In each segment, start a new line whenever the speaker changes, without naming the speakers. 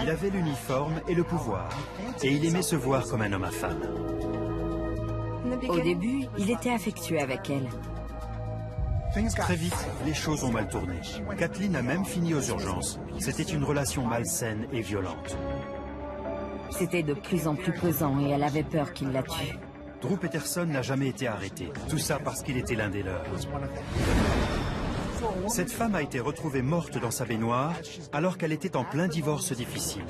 Il avait l'uniforme et le pouvoir, et il aimait se voir comme un homme à femme.
Au début, il était affectueux avec elle.
Très vite, les choses ont mal tourné. Kathleen a même fini aux urgences. C'était une relation malsaine et violente.
C'était de plus en plus pesant et elle avait peur qu'il la tue.
Drew Peterson n'a jamais été arrêté. Tout ça parce qu'il était l'un des leurs. Cette femme a été retrouvée morte dans sa baignoire alors qu'elle était en plein divorce difficile.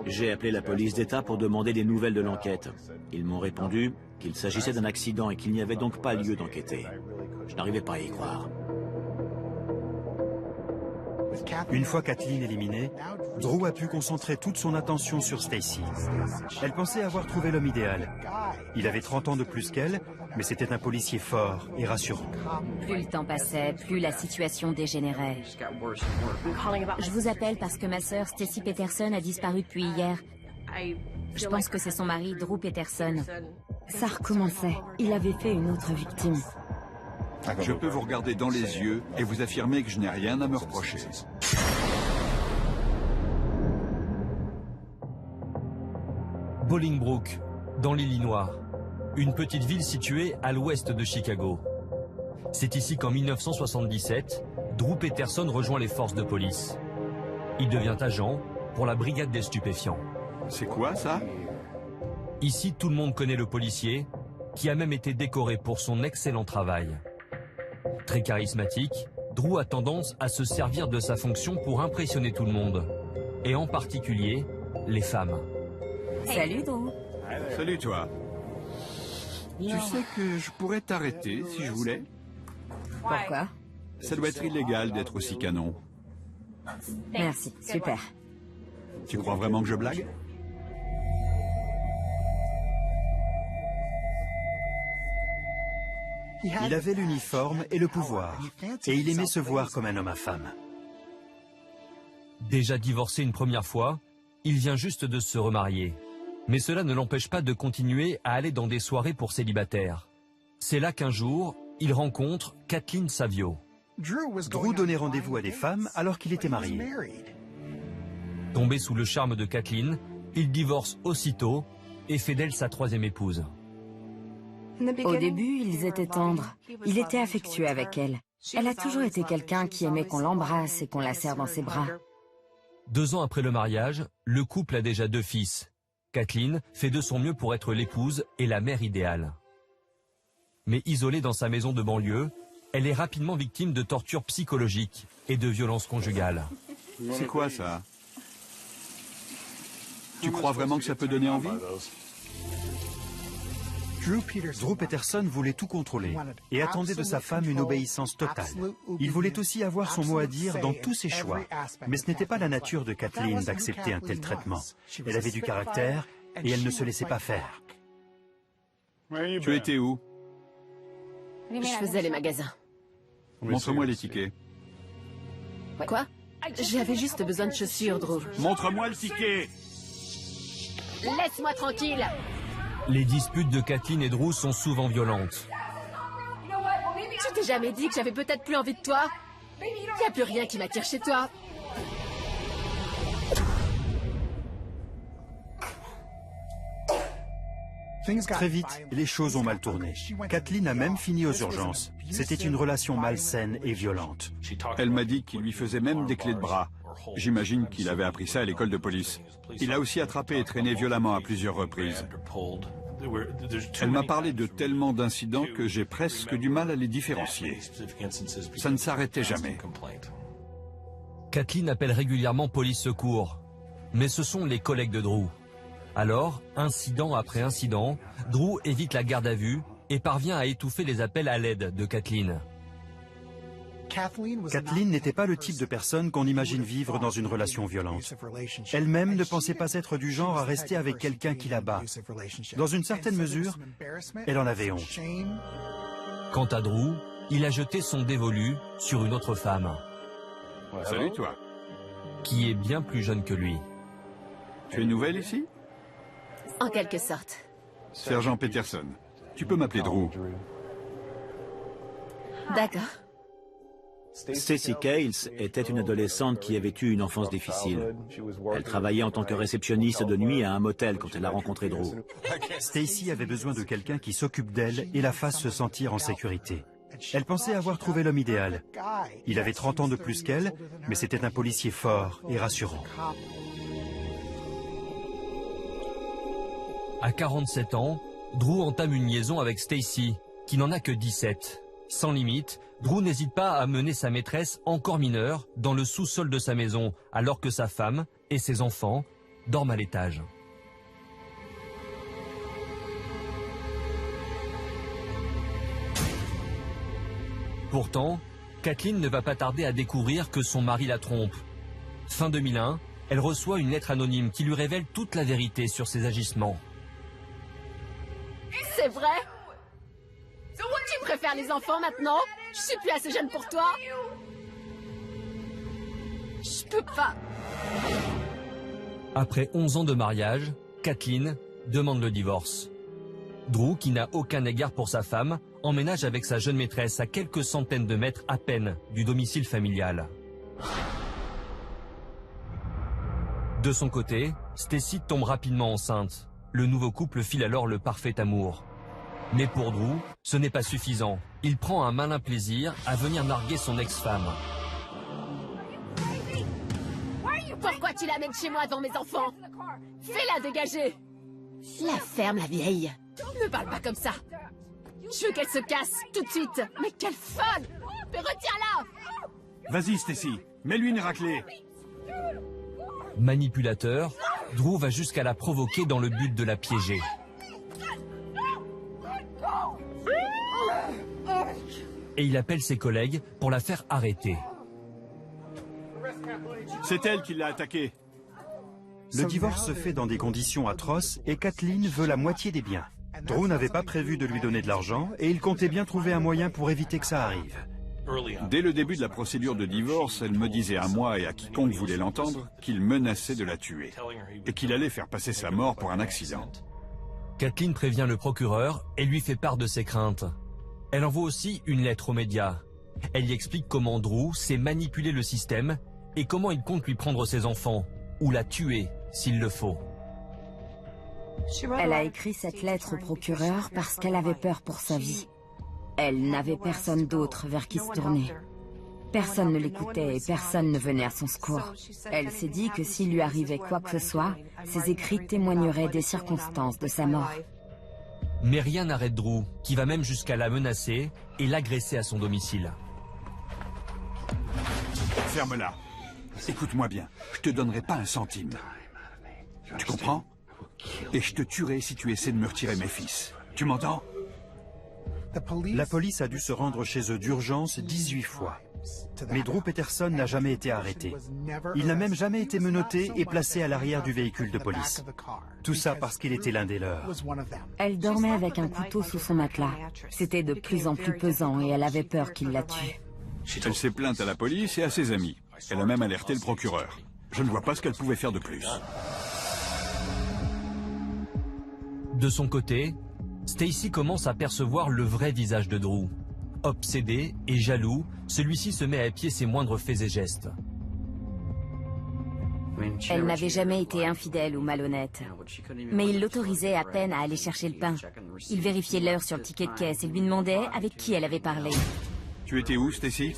J'ai appelé la police d'État pour demander des nouvelles de l'enquête. Ils m'ont répondu qu'il s'agissait d'un accident et qu'il n'y avait donc pas lieu d'enquêter. Je n'arrivais pas à y croire.
Une fois Kathleen éliminée, Drew a pu concentrer toute son attention sur Stacy. Elle pensait avoir trouvé l'homme idéal. Il avait 30 ans de plus qu'elle, mais c'était un policier fort et rassurant.
Plus le temps passait, plus la situation dégénérait. Je vous appelle parce que ma sœur Stacy Peterson a disparu depuis hier. Je pense que c'est son mari, Drew Peterson. Ça recommençait. Il avait fait une autre victime.
Je peux vous regarder dans les yeux et vous affirmer que je n'ai rien à me reprocher.
Bolingbrook, dans l'Illinois, une petite ville située à l'ouest de Chicago. C'est ici qu'en 1977, Drew Peterson rejoint les forces de police. Il devient agent pour la brigade des stupéfiants.
C'est quoi ça?
Ici, tout le monde connaît le policier, qui a même été décoré pour son excellent travail. Très charismatique, Drew a tendance à se servir de sa fonction pour impressionner tout le monde, et en particulier les femmes.
Salut Drew.
Salut toi. Tu sais que je pourrais t'arrêter si je voulais.
Pourquoi?
Ça doit être illégal d'être aussi canon.
Merci, super.
Tu crois vraiment que je blague?
Il avait l'uniforme et le pouvoir, et il aimait se voir comme un homme à femme.
Déjà divorcé une première fois, il vient juste de se remarier. Mais cela ne l'empêche pas de continuer à aller dans des soirées pour célibataires. C'est là qu'un jour, il rencontre Kathleen Savio.
Drew donnait rendez-vous à des femmes alors qu'il était marié.
Tombé sous le charme de Kathleen, il divorce aussitôt et fait d'elle sa troisième épouse.
Au début, ils étaient tendres. Il était affectueux avec elle. Elle a toujours été quelqu'un qui aimait qu'on l'embrasse et qu'on la serre dans ses bras.
2 ans après le mariage, le couple a déjà 2 fils. Kathleen fait de son mieux pour être l'épouse et la mère idéale. Mais isolée dans sa maison de banlieue, elle est rapidement victime de tortures psychologiques et de violences conjugales.
C'est quoi ça? Tu crois vraiment que ça peut donner envie?
Drew Peterson voulait tout contrôler et attendait de sa femme une obéissance totale. Il voulait aussi avoir son mot à dire dans tous ses choix. Mais ce n'était pas la nature de Kathleen d'accepter un tel traitement. Elle avait du caractère et elle ne se laissait pas faire.
Tu étais où?
Je faisais les magasins.
Montre-moi les tickets.
Quoi? J'avais juste besoin de chaussures, Drew.
Montre-moi le ticket!
Laisse-moi tranquille!
Les disputes de Kathleen et Drew sont souvent violentes.
Je t'ai jamais dit que j'avais peut-être plus envie de toi? Y a plus rien qui m'attire chez toi.
Très vite, les choses ont mal tourné. Kathleen a même fini aux urgences. C'était une relation malsaine et violente.
Elle m'a dit qu'il lui faisait même des clés de bras. J'imagine qu'il avait appris ça à l'école de police. Il a aussi attrapé et traîné violemment à plusieurs reprises. Elle m'a parlé de tellement d'incidents que j'ai presque du mal à les différencier. Ça ne s'arrêtait jamais.
Kathleen appelle régulièrement police secours, mais ce sont les collègues de Drew. Alors, incident après incident, Drew évite la garde à vue et parvient à étouffer les appels à l'aide de Kathleen.
Kathleen n'était pas le type de personne qu'on imagine vivre dans une relation violente. Elle-même ne pensait pas être du genre à rester avec quelqu'un qui la bat. Dans une certaine mesure, elle en avait honte.
Quant à Drew, il a jeté son dévolu sur une autre femme.
Salut toi.
Qui est bien plus jeune que lui.
Tu es nouvelle ici?
En quelque sorte.
Sergent Peterson. Tu peux m'appeler Drew.
D'accord.
Stacy Cales était une adolescente qui avait eu une enfance difficile. Elle travaillait en tant que réceptionniste de nuit à un motel quand elle a rencontré Drew.
Stacy avait besoin de quelqu'un qui s'occupe d'elle et la fasse se sentir en sécurité. Elle pensait avoir trouvé l'homme idéal. Il avait 30 ans de plus qu'elle, mais c'était un policier fort et rassurant.
À 47 ans, Drew entame une liaison avec Stacy, qui n'en a que 17. Sans limite, Drew n'hésite pas à mener sa maîtresse, encore mineure, dans le sous-sol de sa maison, alors que sa femme et ses enfants dorment à l'étage. Pourtant, Kathleen ne va pas tarder à découvrir que son mari la trompe. Fin 2001, elle reçoit une lettre anonyme qui lui révèle toute la vérité sur ses agissements.
C'est vrai? Tu préfères les enfants maintenant? Je suis plus assez jeune pour toi. Je peux pas.
Après 11 ans de mariage, Kathleen demande le divorce. Drew, qui n'a aucun égard pour sa femme, emménage avec sa jeune maîtresse à quelques centaines de mètres à peine du domicile familial. De son côté, Stacy tombe rapidement enceinte. Le nouveau couple file alors le parfait amour. Mais pour Drew, ce n'est pas suffisant. Il prend un malin plaisir à venir narguer son ex-femme.
Pourquoi tu l'amènes chez moi devant mes enfants? Fais-la dégager. La ferme, la vieille. Ne parle pas comme ça. Je veux qu'elle se casse, tout de suite. Mais quelle folle! Mais retiens-la!
Vas-y, Stacy, mets-lui une raclée.
Manipulateur, Drew va jusqu'à la provoquer dans le but de la piéger. Et il appelle ses collègues pour la faire arrêter.
C'est elle qui l'a attaqué.
Le divorce se fait dans des conditions atroces et Kathleen veut la moitié des biens. Drew n'avait pas prévu de lui donner de l'argent et il comptait bien trouver un moyen pour éviter que ça arrive.
Dès le début de la procédure de divorce, elle me disait à moi et à quiconque voulait l'entendre qu'il menaçait de la tuer et qu'il allait faire passer sa mort pour un accident.
Kathleen prévient le procureur et lui fait part de ses craintes. Elle envoie aussi une lettre aux médias. Elle y explique comment Drew sait manipuler le système et comment il compte lui prendre ses enfants, ou la tuer s'il le faut.
Elle a écrit cette lettre au procureur parce qu'elle avait peur pour sa vie. Elle n'avait personne d'autre vers qui se tourner. Personne ne l'écoutait et personne ne venait à son secours. Elle s'est dit que s'il lui arrivait quoi que ce soit, ses écrits témoigneraient des circonstances de sa mort.
Mais rien n'arrête Drew, qui va même jusqu'à la menacer et l'agresser à son domicile.
Ferme-la. Écoute-moi bien, je te donnerai pas un centime. Tu comprends? Et je te tuerai si tu essaies de me retirer mes fils. Tu m'entends?
La police a dû se rendre chez eux d'urgence 18 fois. Mais Drew Peterson n'a jamais été arrêté. Il n'a même jamais été menotté et placé à l'arrière du véhicule de police. Tout ça parce qu'il était l'un des leurs.
Elle dormait avec un couteau sous son matelas. C'était de plus en plus pesant et elle avait peur qu'il la tue.
Elle s'est plainte à la police et à ses amis. Elle a même alerté le procureur. Je ne vois pas ce qu'elle pouvait faire de plus.
De son côté, Stacy commence à percevoir le vrai visage de Drew. Obsédé et jaloux, celui-ci se met à épier ses moindres faits et gestes.
Elle n'avait jamais été infidèle ou malhonnête. Mais il l'autorisait à peine à aller chercher le pain. Il vérifiait l'heure sur le ticket de caisse et lui demandait avec qui elle avait parlé.
Tu étais où, Stacy?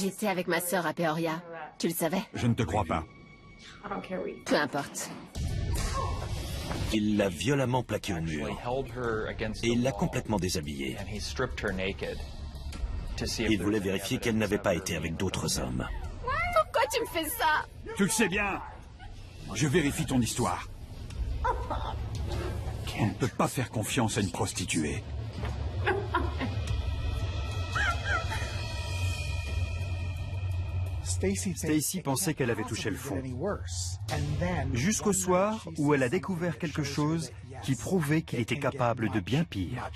J'étais avec ma sœur à Peoria. Tu le savais?
Je ne te crois pas.
Peu importe.
Il l'a violemment plaquée au mur et il l'a complètement déshabillée. Il voulait vérifier qu'elle n'avait pas été avec d'autres hommes.
Pourquoi tu me fais ça?
Tu le sais bien. Je vérifie ton histoire. On ne peut pas faire confiance à une prostituée.
Stacy pensait qu'elle avait touché le fond. Jusqu'au soir où elle a découvert quelque chose qui prouvait qu'il était capable de bien pire.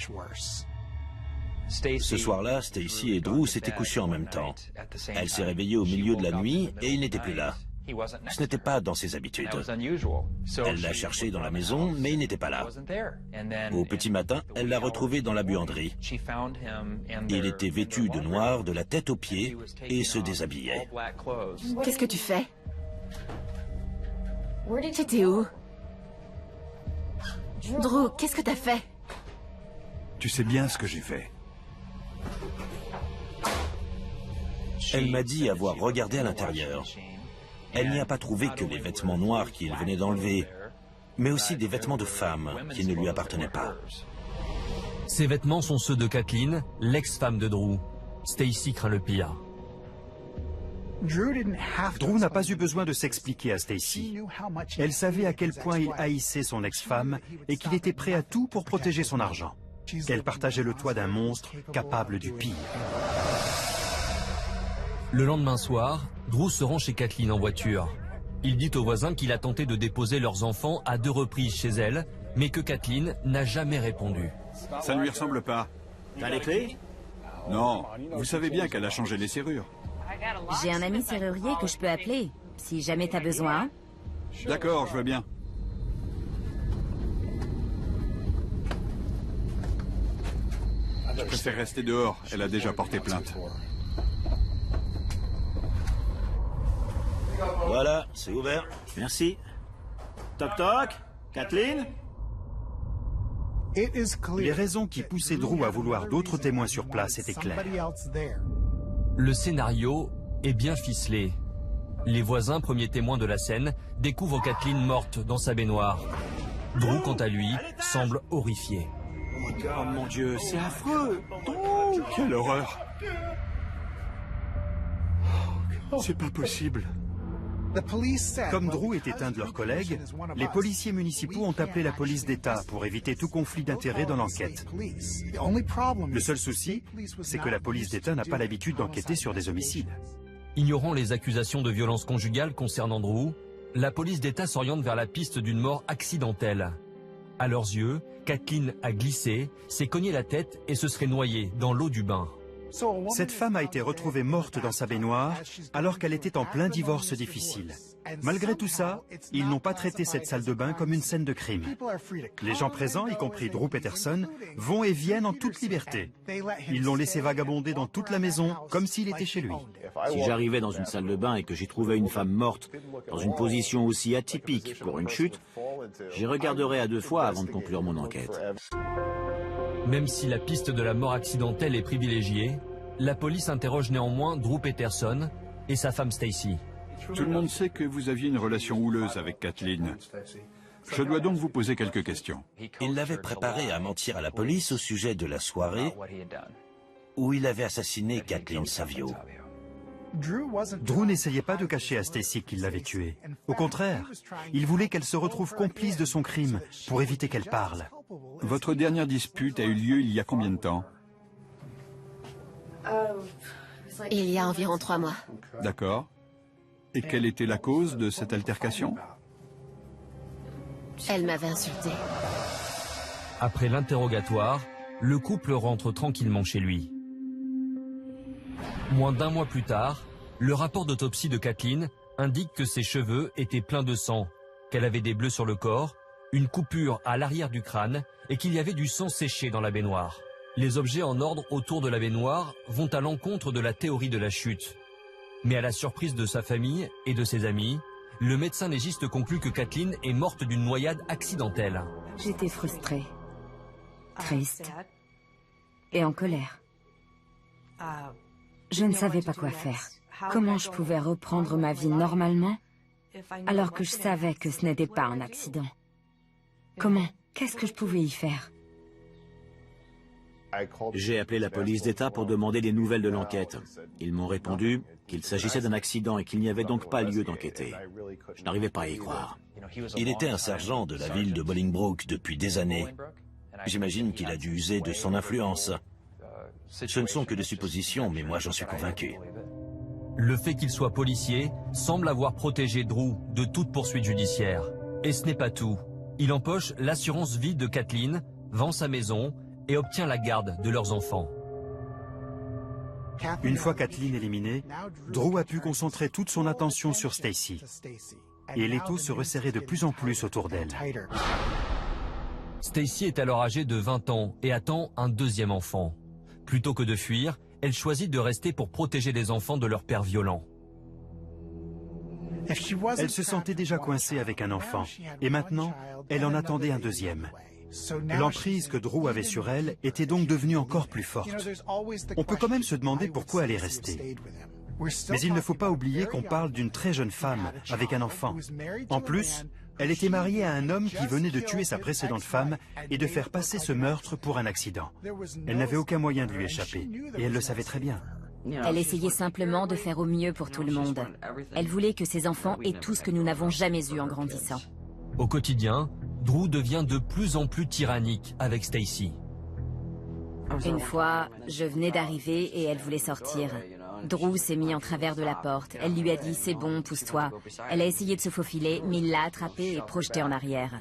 Ce soir-là, Stacy et Drew s'étaient couchés en même temps. Elle s'est réveillée au milieu de la nuit et il n'était plus là.
Ce n'était pas dans ses habitudes. Elle l'a cherché dans la maison, mais il n'était pas là. Au petit matin, elle l'a retrouvé dans la buanderie. Il était vêtu de noir de la tête aux pieds et se déshabillait.
Qu'est-ce que tu fais? T'étais où? Drew, qu'est-ce que t'as fait?
Tu sais bien ce que j'ai fait.
Elle m'a dit avoir regardé à l'intérieur. Elle n'y a pas trouvé que les vêtements noirs qu'il venait d'enlever, mais aussi des vêtements de femme qui ne lui appartenaient pas.
Ces vêtements sont ceux de Kathleen, l'ex-femme de Drew. Stacy craint le pire.
Drew n'a pas eu besoin de s'expliquer à Stacy. Elle savait à quel point il haïssait son ex-femme et qu'il était prêt à tout pour protéger son argent. Elle partageait le toit d'un monstre capable du pire.
Le lendemain soir, Drew se rend chez Kathleen en voiture. Il dit aux voisins qu'il a tenté de déposer leurs enfants à 2 reprises chez elle, mais que Kathleen n'a jamais répondu.
Ça ne lui ressemble pas.
T'as les clés?
Non, vous savez bien qu'elle a changé les serrures.
J'ai un ami serrurier que je peux appeler, si jamais t'as besoin.
D'accord, je veux bien. Je préfère rester dehors, elle a déjà porté plainte.
Voilà, c'est ouvert.
Merci. Toc toc, Kathleen?
Les raisons qui poussaient Drew à vouloir d'autres témoins sur place étaient claires.
Le scénario est bien ficelé. Les voisins, premiers témoins de la scène, découvrent Kathleen morte dans sa baignoire. Drew, quant à lui, semble horrifié.
Oh mon Dieu, c'est affreux!
Oh, quelle horreur! C'est pas possible.
Comme Drew était un de leurs collègues, les policiers municipaux ont appelé la police d'État pour éviter tout conflit d'intérêts dans l'enquête. Le seul souci, c'est que la police d'État n'a pas l'habitude d'enquêter sur des homicides.
Ignorant les accusations de violence conjugale concernant Drew, la police d'État s'oriente vers la piste d'une mort accidentelle. À leurs yeux, Kathleen a glissé, s'est cogné la tête et se serait noyée dans l'eau du bain.
Cette femme a été retrouvée morte dans sa baignoire alors qu'elle était en plein divorce difficile. Malgré tout ça, ils n'ont pas traité cette salle de bain comme une scène de crime. Les gens présents, y compris Drew Peterson, vont et viennent en toute liberté. Ils l'ont laissé vagabonder dans toute la maison comme s'il était chez lui.
Si j'arrivais dans une salle de bain et que j'y trouvais une femme morte dans une position aussi atypique pour une chute, j'y regarderais à 2 fois avant de conclure mon enquête.
Même si la piste de la mort accidentelle est privilégiée, la police interroge néanmoins Drew Peterson et sa femme Stacy.
Tout le monde sait que vous aviez une relation houleuse avec Kathleen. Je dois donc vous poser quelques questions.
Il l'avait préparé à mentir à la police au sujet de la soirée où il avait assassiné Kathleen Savio.
Drew n'essayait pas de cacher à Stacy qu'il l'avait tuée. Au contraire, il voulait qu'elle se retrouve complice de son crime pour éviter qu'elle parle.
Votre dernière dispute a eu lieu il y a combien de temps?
Il y a environ 3 mois.
D'accord. Et quelle était la cause de cette altercation?
Elle m'avait insulté.
Après l'interrogatoire, le couple rentre tranquillement chez lui. Moins d'1 mois plus tard, le rapport d'autopsie de Kathleen indique que ses cheveux étaient pleins de sang, qu'elle avait des bleus sur le corps, une coupure à l'arrière du crâne et qu'il y avait du sang séché dans la baignoire. Les objets en ordre autour de la baignoire vont à l'encontre de la théorie de la chute. Mais à la surprise de sa famille et de ses amis, le médecin légiste conclut que Kathleen est morte d'une noyade accidentelle.
J'étais frustrée, triste et en colère. Je ne savais pas quoi faire. Comment je pouvais reprendre ma vie normalement alors que je savais que ce n'était pas un accident? Comment? Qu'est-ce que je pouvais y faire?
J'ai appelé la police d'État pour demander des nouvelles de l'enquête. Ils m'ont répondu qu'il s'agissait d'un accident et qu'il n'y avait donc pas lieu d'enquêter. Je n'arrivais pas à y croire.
Il était un sergent de la ville de Bolingbroke depuis des années. J'imagine qu'il a dû user de son influence. Ce ne sont que des suppositions, mais moi j'en suis convaincu.
Le fait qu'il soit policier semble avoir protégé Drew de toute poursuite judiciaire. Et ce n'est pas tout. Il empoche l'assurance vie de Kathleen, vend sa maison et obtient la garde de leurs enfants.
Une fois Kathleen éliminée, Drew a pu concentrer toute son attention sur Stacy. Et l'étau se resserrait de plus en plus autour d'elle.
Stacy est alors âgée de 20 ans et attend un deuxième enfant. Plutôt que de fuir, elle choisit de rester pour protéger les enfants de leur père violent.
Elle se sentait déjà coincée avec un enfant, et maintenant, elle en attendait un deuxième. L'emprise que Drew avait sur elle était donc devenue encore plus forte. On peut quand même se demander pourquoi elle est restée. Mais il ne faut pas oublier qu'on parle d'une très jeune femme avec un enfant. En plus, elle était mariée à un homme qui venait de tuer sa précédente femme et de faire passer ce meurtre pour un accident. Elle n'avait aucun moyen de lui échapper, et elle le savait très bien.
Elle essayait simplement de faire au mieux pour tout le monde. Elle voulait que ses enfants aient tout ce que nous n'avons jamais eu en grandissant.
Au quotidien, Drew devient de plus en plus tyrannique avec Stacy.
Une fois, je venais d'arriver et elle voulait sortir. Drew s'est mis en travers de la porte. Elle lui a dit « c'est bon, pousse-toi ». Elle a essayé de se faufiler, mais il l'a attrapée et projetée en arrière.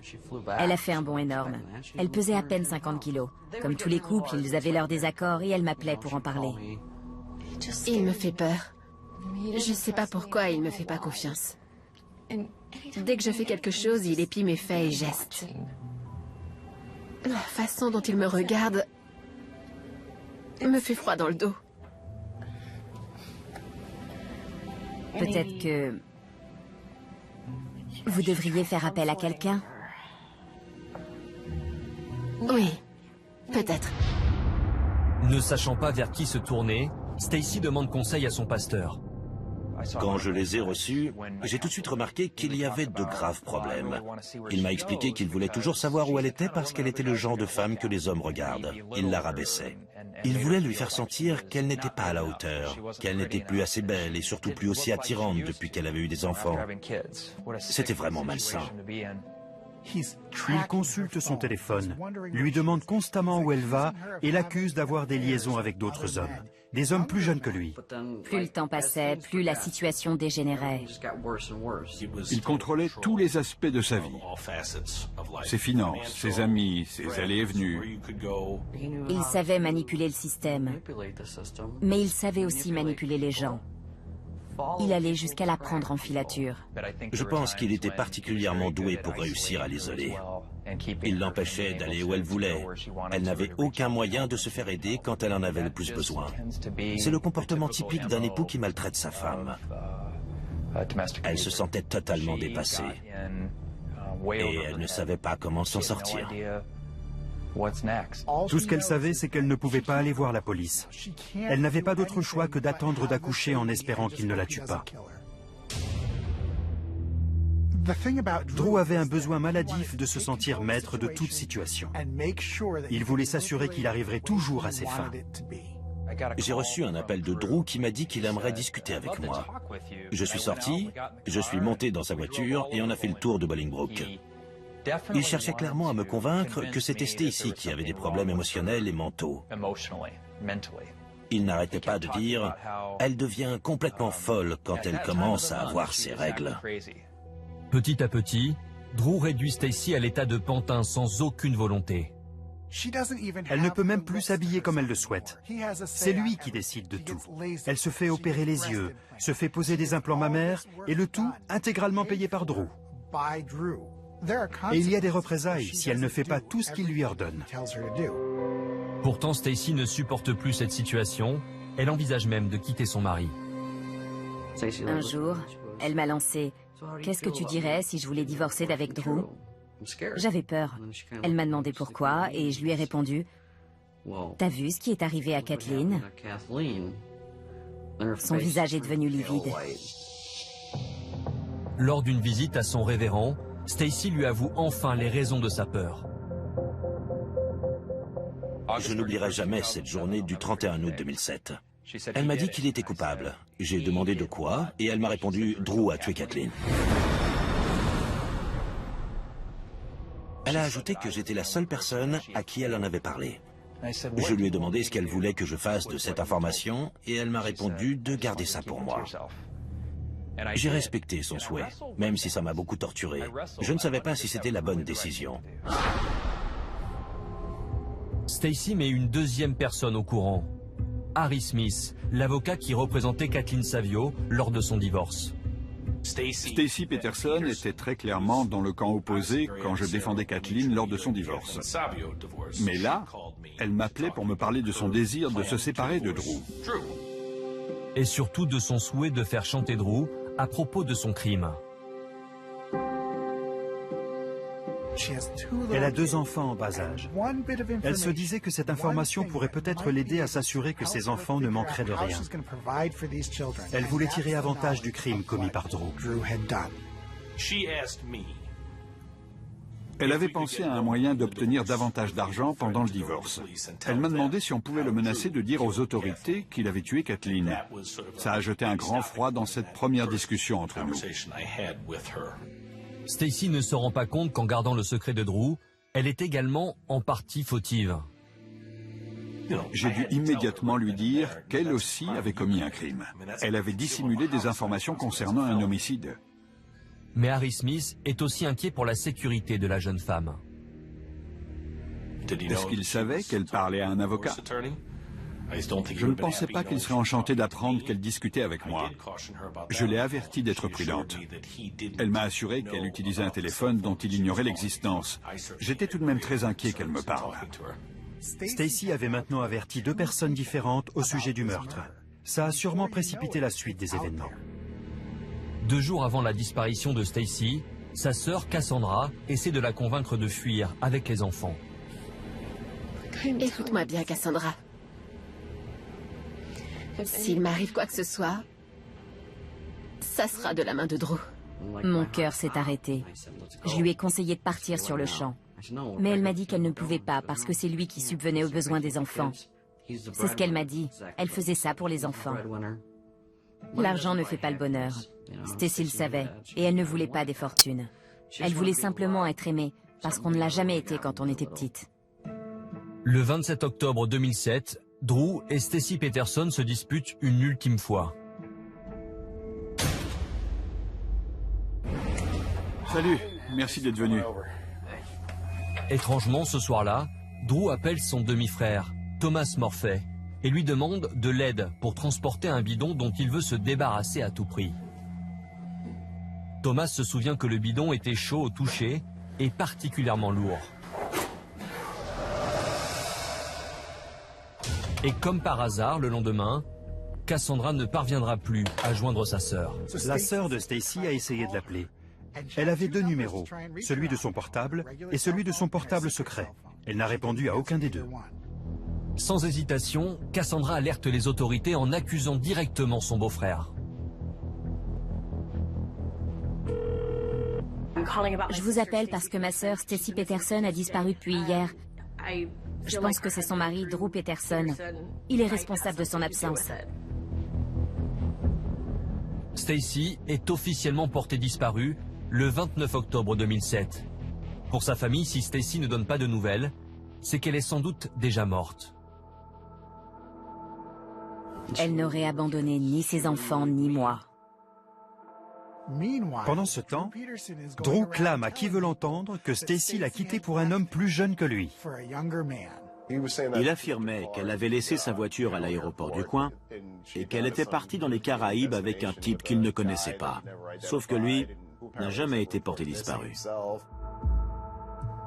Elle a fait un bond énorme. Elle pesait à peine 50 kilos. Comme tous les couples, ils avaient leurs désaccords et elle m'appelait pour en parler.
Il me fait peur. Je sais pas pourquoi il me fait pas confiance. Dès que je fais quelque chose, il épie mes faits et gestes. La façon dont il me regarde me fait froid dans le dos.
Peut-être que vous devriez faire appel à quelqu'un.
Oui, peut-être.
Ne sachant pas vers qui se tourner, Stacy demande conseil à son pasteur.
Quand je les ai reçus, j'ai tout de suite remarqué qu'il y avait de graves problèmes. Il m'a expliqué qu'il voulait toujours savoir où elle était parce qu'elle était le genre de femme que les hommes regardent. Il la rabaissait. Il voulait lui faire sentir qu'elle n'était pas à la hauteur, qu'elle n'était plus assez belle et surtout plus aussi attirante depuis qu'elle avait eu des enfants. C'était vraiment malsain.
Il consulte son téléphone, lui demande constamment où elle va et l'accuse d'avoir des liaisons avec d'autres hommes, des hommes plus jeunes que lui.
Plus le temps passait, plus la situation dégénérait.
Il contrôlait tous les aspects de sa vie. Ses finances, ses amis, ses allées et venues.
Il savait manipuler le système, mais il savait aussi manipuler les gens. Il allait jusqu'à la prendre en filature.
Je pense qu'il était particulièrement doué pour réussir à l'isoler. Il l'empêchait d'aller où elle voulait. Elle n'avait aucun moyen de se faire aider quand elle en avait le plus besoin. C'est le comportement typique d'un époux qui maltraite sa femme. Elle se sentait totalement dépassée. Et elle ne savait pas comment s'en sortir.
Tout ce qu'elle savait, c'est qu'elle ne pouvait pas aller voir la police. Elle n'avait pas d'autre choix que d'attendre d'accoucher en espérant qu'il ne la tue pas. Drew avait un besoin maladif de se sentir maître de toute situation. Il voulait s'assurer qu'il arriverait toujours à ses fins.
J'ai reçu un appel de Drew qui m'a dit qu'il aimerait discuter avec moi. Je suis sorti, je suis monté dans sa voiture et on a fait le tour de Bolingbrook. Il cherchait clairement à me convaincre que c'était Stacy qui avait des problèmes émotionnels et mentaux. Il n'arrêtait pas de dire « Elle devient complètement folle quand elle commence à avoir ses règles ».
Petit à petit, Drew réduit Stacy à l'état de pantin sans aucune volonté.
Elle ne peut même plus s'habiller comme elle le souhaite. C'est lui qui décide de tout. Elle se fait opérer les yeux, se fait poser des implants mammaires et le tout intégralement payé par Drew. Et il y a des représailles si elle ne fait pas tout ce qu'il lui ordonne.
Pourtant, Stacy ne supporte plus cette situation. Elle envisage même de quitter son mari.
Un jour, elle m'a lancé « Qu'est-ce que tu dirais si je voulais divorcer d'avec Drew ?» J'avais peur. Elle m'a demandé pourquoi et je lui ai répondu « T'as vu ce qui est arrivé à Kathleen ?» Son visage est devenu livide.
Lors d'une visite à son révérend, Stacy lui avoue enfin les raisons de sa peur.
Je n'oublierai jamais cette journée du 31 août 2007. Elle m'a dit qu'il était coupable. J'ai demandé de quoi et elle m'a répondu « Drew a tué Kathleen ». Elle a ajouté que j'étais la seule personne à qui elle en avait parlé. Je lui ai demandé ce qu'elle voulait que je fasse de cette information et elle m'a répondu de garder ça pour moi. J'ai respecté son souhait, même si ça m'a beaucoup torturé. Je ne savais pas si c'était la bonne décision.
Stacy met une deuxième personne au courant. Harry Smith, l'avocat qui représentait Kathleen Savio lors de son divorce.
Stacy Peterson était très clairement dans le camp opposé quand je défendais Kathleen lors de son divorce. Mais là, elle m'appelait pour me parler de son désir de se séparer de Drew.
Et surtout de son souhait de faire chanter Drew à propos de son crime.
Elle a 2 enfants en bas âge. Elle se disait que cette information pourrait peut-être l'aider à s'assurer que ses enfants ne manqueraient de rien. Elle voulait tirer avantage du crime commis par Drew.
Elle avait pensé à un moyen d'obtenir davantage d'argent pendant le divorce. Elle m'a demandé si on pouvait le menacer de dire aux autorités qu'il avait tué Kathleen. Ça a jeté un grand froid dans cette première discussion entre nous.
Stacy ne se rend pas compte qu'en gardant le secret de Drew, elle est également en partie fautive.
J'ai dû immédiatement lui dire qu'elle aussi avait commis un crime. Elle avait dissimulé des informations concernant un homicide.
Mais Harry Smith est aussi inquiet pour la sécurité de la jeune femme.
Est-ce qu'il savait qu'elle parlait à un avocat? Je ne pensais pas qu'il serait enchanté d'apprendre qu'elle discutait avec moi. Je l'ai avertie d'être prudente. Elle m'a assuré qu'elle utilisait un téléphone dont il ignorait l'existence. J'étais tout de même très inquiet qu'elle me parle.
Stacy avait maintenant averti 2 personnes différentes au sujet du meurtre. Ça a sûrement précipité la suite des événements.
2 jours avant la disparition de Stacy, sa sœur Cassandra essaie de la convaincre de fuir avec les enfants.
Écoute-moi bien, Cassandra. S'il m'arrive quoi que ce soit, ça sera de la main de Drew.
Mon cœur s'est arrêté. Je lui ai conseillé de partir sur le champ. Mais elle m'a dit qu'elle ne pouvait pas parce que c'est lui qui subvenait aux besoins des enfants. C'est ce qu'elle m'a dit. Elle faisait ça pour les enfants. L'argent ne fait pas le bonheur. Stacy le savait et elle ne voulait pas des fortunes. Elle voulait simplement être aimée parce qu'on ne l'a jamais été quand on était petite.
Le 27 octobre 2007, Drew et Stacy Peterson se disputent une ultime fois.
Salut, merci d'être venu.
Étrangement, ce soir-là, Drew appelle son demi-frère, Thomas Morphy, et lui demande de l'aide pour transporter un bidon dont il veut se débarrasser à tout prix. Thomas se souvient que le bidon était chaud au toucher et particulièrement lourd. Et comme par hasard, le lendemain, Cassandra ne parviendra plus à joindre sa sœur.
La sœur de Stacy a essayé de l'appeler. Elle avait 2 numéros, celui de son portable et celui de son portable secret. Elle n'a répondu à aucun des 2.
Sans hésitation, Cassandra alerte les autorités en accusant directement son beau-frère.
Je vous appelle parce que ma sœur Stacy Peterson a disparu depuis hier. Je pense que c'est son mari, Drew Peterson. Il est responsable de son absence.
Stacy est officiellement portée disparue le 29 octobre 2007. Pour sa famille, si Stacy ne donne pas de nouvelles, c'est qu'elle est sans doute déjà morte.
Elle n'aurait abandonné ni ses enfants ni moi.
Pendant ce temps, Drew clame à qui veut l'entendre que Stacy l'a quitté pour un homme plus jeune que lui.
Il affirmait qu'elle avait laissé sa voiture à l'aéroport du coin et qu'elle était partie dans les Caraïbes avec un type qu'il ne connaissait pas. Sauf que lui n'a jamais été porté disparu.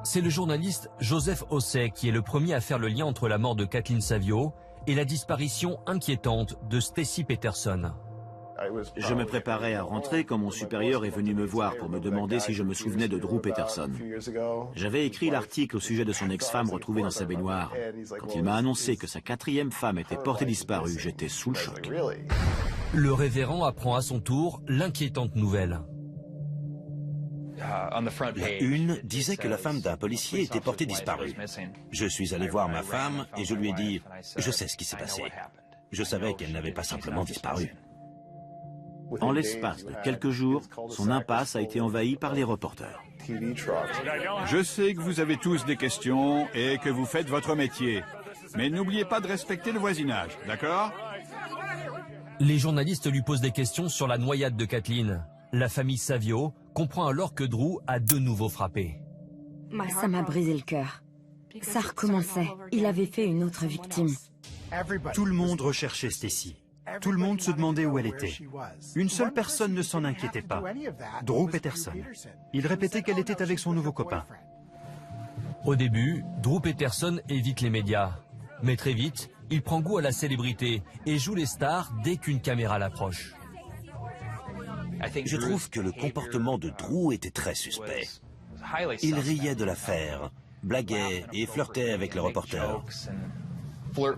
C'est le journaliste Joseph Hossey qui est le premier à faire le lien entre la mort de Kathleen Savio et la disparition inquiétante de Stacy Peterson.
Je me préparais à rentrer quand mon supérieur est venu me voir pour me demander si je me souvenais de Drew Peterson. J'avais écrit l'article au sujet de son ex-femme retrouvée dans sa baignoire. Quand il m'a annoncé que sa 4e femme était portée disparue, j'étais sous le choc.
Le révérend apprend à son tour l'inquiétante nouvelle.
La une disait que la femme d'un policier était portée disparue. Je suis allé voir ma femme et je lui ai dit « Je sais ce qui s'est passé ». Je savais qu'elle n'avait pas simplement disparu.
En l'espace de quelques jours, son impasse a été envahie par les reporters.
Je sais que vous avez tous des questions et que vous faites votre métier. Mais n'oubliez pas de respecter le voisinage, d'accord?
Les journalistes lui posent des questions sur la noyade de Kathleen. La famille Savio comprend alors que Drew a de nouveau frappé.
Ça m'a brisé le cœur. Ça recommençait. Il avait fait une autre victime.
Tout le monde recherchait Stacy. Tout le monde se demandait où elle était. Une seule personne ne s'en inquiétait pas. Drew Peterson. Il répétait qu'elle était avec son nouveau copain.
Au début, Drew Peterson évite les médias. Mais très vite, il prend goût à la célébrité et joue les stars dès qu'une caméra l'approche.
Je trouve que le comportement de Drew était très suspect. Il riait de l'affaire, blaguait et flirtait avec le reporter.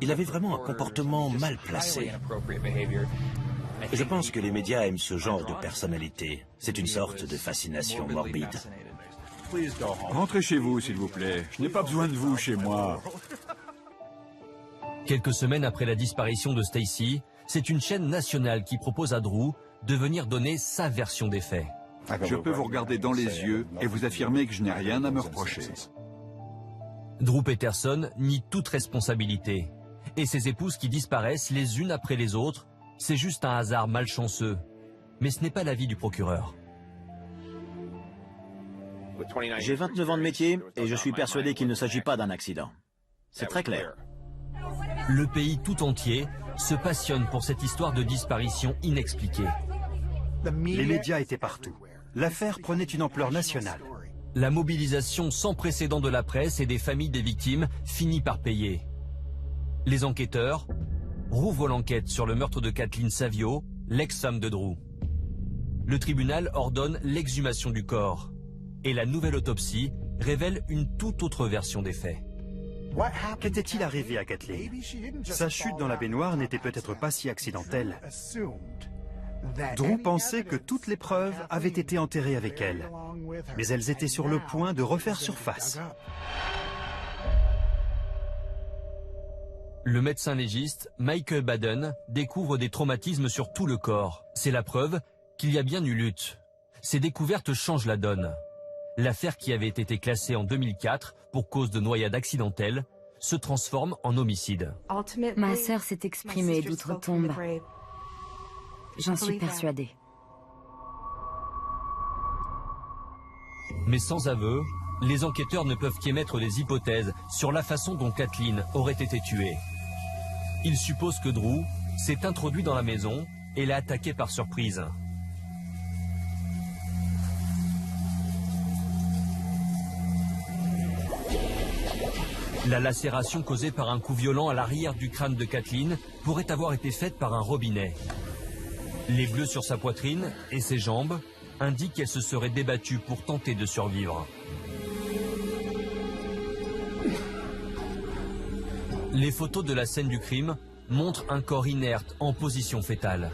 Il avait vraiment un comportement mal placé. Je pense que les médias aiment ce genre de personnalité. C'est une sorte de fascination morbide.
Rentrez chez vous, s'il vous plaît. Je n'ai pas besoin de vous chez moi.
Quelques semaines après la disparition de Stacy, c'est une chaîne nationale qui propose à Drew de venir donner sa version des faits.
Je peux vous regarder dans les yeux et vous affirmer que je n'ai rien à me reprocher.
Drew Peterson nie toute responsabilité. Et ses épouses qui disparaissent les unes après les autres, c'est juste un hasard malchanceux. Mais ce n'est pas l'avis du procureur.
J'ai 29 ans de métier et je suis persuadé qu'il ne s'agit pas d'un accident. C'est très clair.
Le pays tout entier se passionne pour cette histoire de disparition inexpliquée.
Les médias étaient partout. L'affaire prenait une ampleur nationale.
La mobilisation sans précédent de la presse et des familles des victimes finit par payer. Les enquêteurs rouvrent l'enquête sur le meurtre de Kathleen Savio, l'ex-femme de Drew. Le tribunal ordonne l'exhumation du corps. Et la nouvelle autopsie révèle une toute autre version des faits.
Qu'était-il arrivé à Kathleen? Sa chute dans la baignoire n'était peut-être pas si accidentelle. Drew pensait que toutes les preuves avaient été enterrées avec elle, mais elles étaient sur le point de refaire surface.
Le médecin légiste Michael Baden découvre des traumatismes sur tout le corps. C'est la preuve qu'il y a bien eu lutte. Ces découvertes changent la donne. L'affaire qui avait été classée en 2004 pour cause de noyade accidentelle se transforme en homicide.
Ma sœur s'est exprimée d'outre-tombe. J'en suis persuadée.
Mais sans aveu, les enquêteurs ne peuvent qu'émettre des hypothèses sur la façon dont Kathleen aurait été tuée. Ils supposent que Drew s'est introduit dans la maison et l'a attaquée par surprise. La lacération causée par un coup violent à l'arrière du crâne de Kathleen pourrait avoir été faite par un robinet. Les bleus sur sa poitrine et ses jambes indiquent qu'elle se serait débattue pour tenter de survivre. Les photos de la scène du crime montrent un corps inerte en position fétale,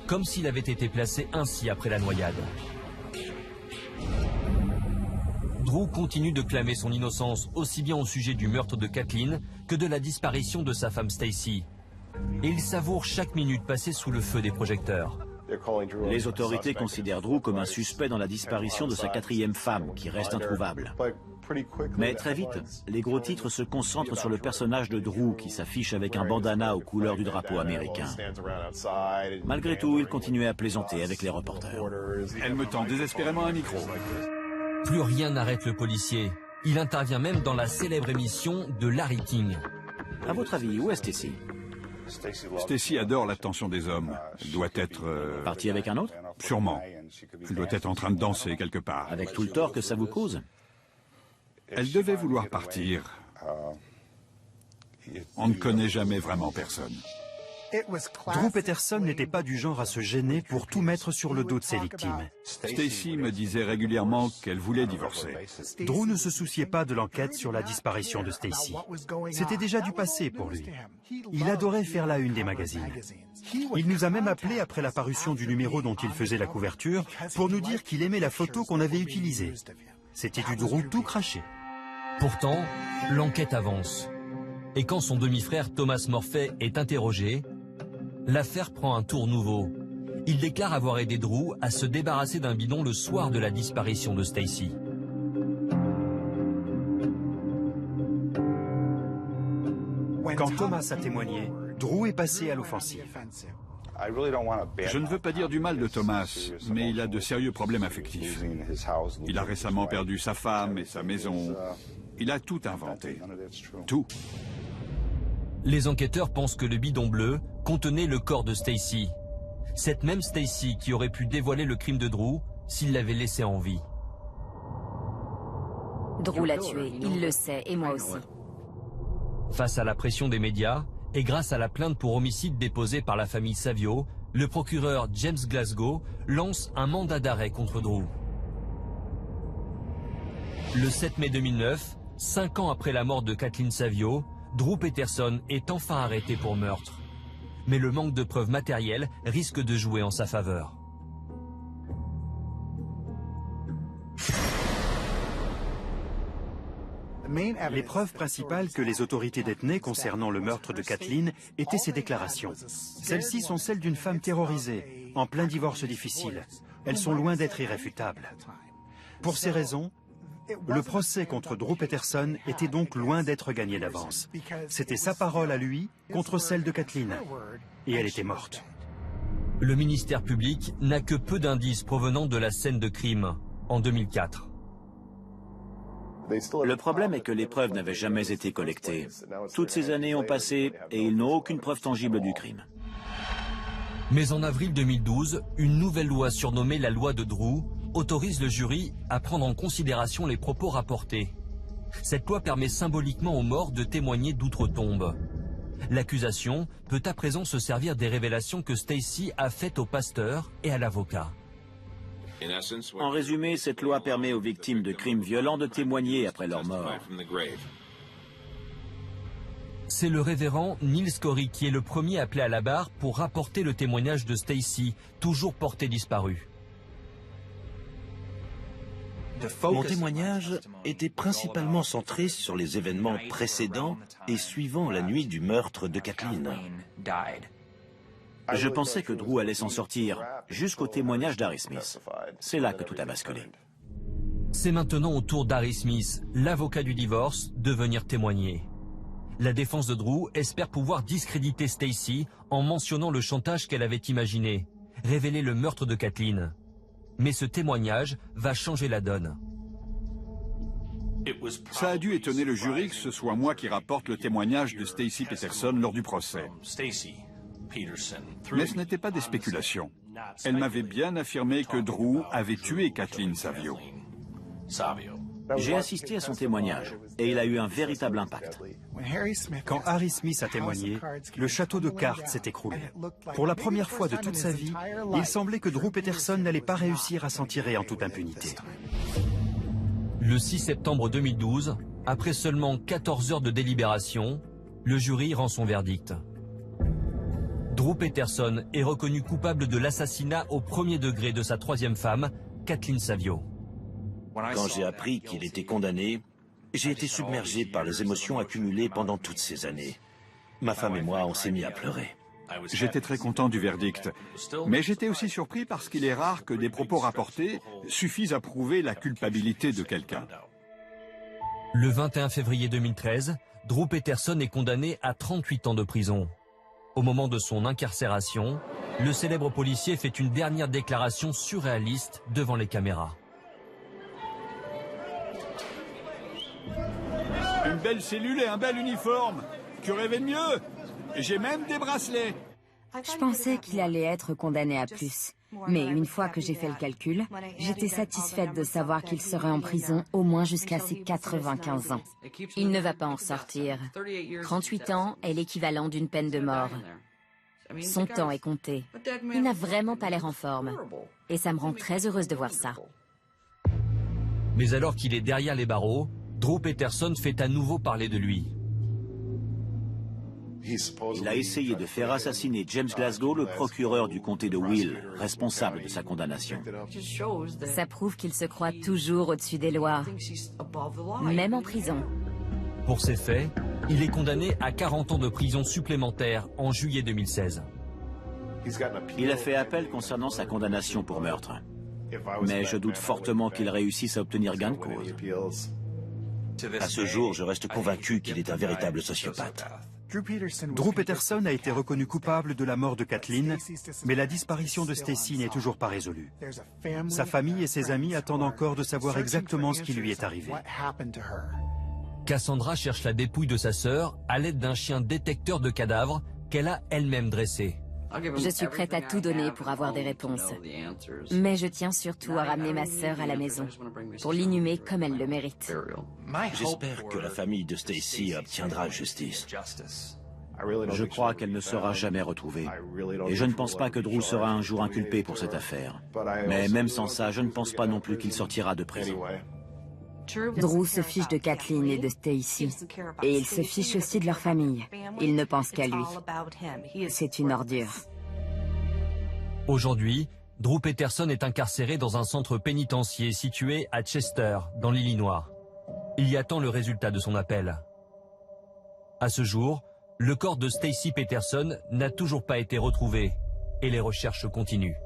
comme s'il avait été placé ainsi après la noyade. Drew continue de clamer son innocence aussi bien au sujet du meurtre de Kathleen que de la disparition de sa femme Stacy. Et il savoure chaque minute passée sous le feu des projecteurs.
Les autorités considèrent Drew comme un suspect dans la disparition de sa quatrième femme, qui reste introuvable. Mais très vite, les gros titres se concentrent sur le personnage de Drew qui s'affiche avec un bandana aux couleurs du drapeau américain. Malgré tout, il continuait à plaisanter avec les reporters.
Elle me tend désespérément un micro.
Plus rien n'arrête le policier. Il intervient même dans la célèbre émission de Larry King.
À votre avis, où est Stacy?
Stacy adore l'attention des hommes. Elle doit être...
Partie avec un autre?
Sûrement. Elle doit être en train de danser quelque part.
Avec tout le tort que ça vous cause?
Elle devait vouloir partir. On ne connaît jamais vraiment personne.
Drew Peterson n'était pas du genre à se gêner pour tout mettre sur le dos de ses victimes.
Stacy me disait régulièrement qu'elle voulait divorcer.
Drew ne se souciait pas de l'enquête sur la disparition de Stacy. C'était déjà du passé pour lui. Il adorait faire la une des magazines. Il nous a même appelés après la parution du numéro dont il faisait la couverture pour nous dire qu'il aimait la photo qu'on avait utilisée. C'était du Drew tout craché.
Pourtant, l'enquête avance. Et quand son demi-frère Thomas Morphy est interrogé, l'affaire prend un tour nouveau. Il déclare avoir aidé Drew à se débarrasser d'un bidon le soir de la disparition de Stacy.
Quand Thomas a témoigné, Drew est passé à l'offensive.
Je ne veux pas dire du mal de Thomas, mais il a de sérieux problèmes affectifs. Il a récemment perdu sa femme et sa maison. Il a tout inventé. Tout.
Les enquêteurs pensent que le bidon bleu contenait le corps de Stacy. Cette même Stacy qui aurait pu dévoiler le crime de Drew s'il l'avait laissé en vie.
Drew l'a tué, il le sait, et moi aussi.
Face à la pression des médias, et grâce à la plainte pour homicide déposée par la famille Savio, le procureur James Glasgow lance un mandat d'arrêt contre Drew. Le 7 mai 2009, 5 ans après la mort de Kathleen Savio, Drew Peterson est enfin arrêté pour meurtre. Mais le manque de preuves matérielles risque de jouer en sa faveur.
Les preuves principales que les autorités détenaient concernant le meurtre de Kathleen étaient ses déclarations. Celles-ci sont celles d'une femme terrorisée, en plein divorce difficile. Elles sont loin d'être irréfutables. Pour ces raisons, le procès contre Drew Peterson était donc loin d'être gagné d'avance. C'était sa parole à lui contre celle de Kathleen. Et elle était morte.
Le ministère public n'a que peu d'indices provenant de la scène de crime en 2004.
Le problème est que les preuves n'avaient jamais été collectées. Toutes ces années ont passé et ils n'ont aucune preuve tangible du crime.
Mais en avril 2012, une nouvelle loi surnommée la loi de Drew autorise le jury à prendre en considération les propos rapportés. Cette loi permet symboliquement aux morts de témoigner d'outre-tombe. L'accusation peut à présent se servir des révélations que Stacy a faites au pasteur et à l'avocat.
En résumé, cette loi permet aux victimes de crimes violents de témoigner après leur mort.
C'est le révérend Niels Corey qui est le premier appelé à la barre pour rapporter le témoignage de Stacy, toujours portée disparue.
Mon témoignage était principalement centré sur les événements précédents et suivant la nuit du meurtre de Kathleen.
Je pensais que Drew allait s'en sortir, jusqu'au témoignage d'Harry Smith. C'est là que tout a basculé.
C'est maintenant au tour d'Harry Smith, l'avocat du divorce, de venir témoigner. La défense de Drew espère pouvoir discréditer Stacy en mentionnant le chantage qu'elle avait imaginé, révéler le meurtre de Kathleen. Mais ce témoignage va changer la donne.
Ça a dû étonner le jury que ce soit moi qui rapporte le témoignage de Stacy Peterson lors du procès. Mais ce n'était pas des spéculations. Elle m'avait bien affirmé que Drew avait tué Kathleen Savio.
J'ai assisté à son témoignage et il a eu un véritable impact.
Quand Harry Smith a témoigné, le château de cartes s'est écroulé. Pour la première fois de toute sa vie, il semblait que Drew Peterson n'allait pas réussir à s'en tirer en toute impunité.
Le 6 septembre 2012, après seulement 14 heures de délibération, le jury rend son verdict. Drew Peterson est reconnu coupable de l'assassinat au premier degré de sa troisième femme, Kathleen Savio.
Quand j'ai appris qu'il était condamné, j'ai été submergé par les émotions accumulées pendant toutes ces années. Ma femme et moi, on s'est mis à pleurer.
J'étais très content du verdict, mais j'étais aussi surpris parce qu'il est rare que des propos rapportés suffisent à prouver la culpabilité de quelqu'un.
Le 21 février 2013, Drew Peterson est condamné à 38 ans de prison. Au moment de son incarcération, le célèbre policier fait une dernière déclaration surréaliste devant les caméras.
Une belle cellule et un bel uniforme. Que rêver de mieux? J'ai même des bracelets.
Je pensais qu'il allait être condamné à plus. Mais une fois que j'ai fait le calcul, j'étais satisfaite de savoir qu'il serait en prison au moins jusqu'à ses 95 ans. Il ne va pas en sortir. 38 ans est l'équivalent d'une peine de mort. Son temps est compté. Il n'a vraiment pas l'air en forme. Et ça me rend très heureuse de voir ça.
Mais alors qu'il est derrière les barreaux, Drew Peterson fait à nouveau parler de lui.
Il a essayé de faire assassiner James Glasgow, le procureur du comté de Will, responsable de sa condamnation.
Ça prouve qu'il se croit toujours au-dessus des lois, même en prison.
Pour ces faits, il est condamné à 40 ans de prison supplémentaire en juillet 2016.
Il a fait appel concernant sa condamnation pour meurtre. Mais je doute fortement qu'il réussisse à obtenir gain de cause.
À ce jour, je reste convaincu qu'il est un véritable sociopathe.
Drew Peterson a été reconnu coupable de la mort de Kathleen, mais la disparition de Stacy n'est toujours pas résolue. Sa famille et ses amis attendent encore de savoir exactement ce qui lui est arrivé.
Cassandra cherche la dépouille de sa sœur à l'aide d'un chien détecteur de cadavres qu'elle a elle-même dressé.
Je suis prête à tout donner pour avoir des réponses. Mais je tiens surtout à ramener ma sœur à la maison, pour l'inhumer comme elle le mérite.
J'espère que la famille de Stacy obtiendra justice.
Je crois qu'elle ne sera jamais retrouvée. Et je ne pense pas que Drew sera un jour inculpé pour cette affaire. Mais même sans ça, je ne pense pas non plus qu'il sortira de prison.
Drew se fiche de Kathleen et de Stacy. Et il se fiche aussi de leur famille. Il ne pense qu'à lui. C'est une ordure.
Aujourd'hui, Drew Peterson est incarcéré dans un centre pénitentiaire situé à Chester, dans l'Illinois. Il y attend le résultat de son appel. À ce jour, le corps de Stacy Peterson n'a toujours pas été retrouvé et les recherches continuent.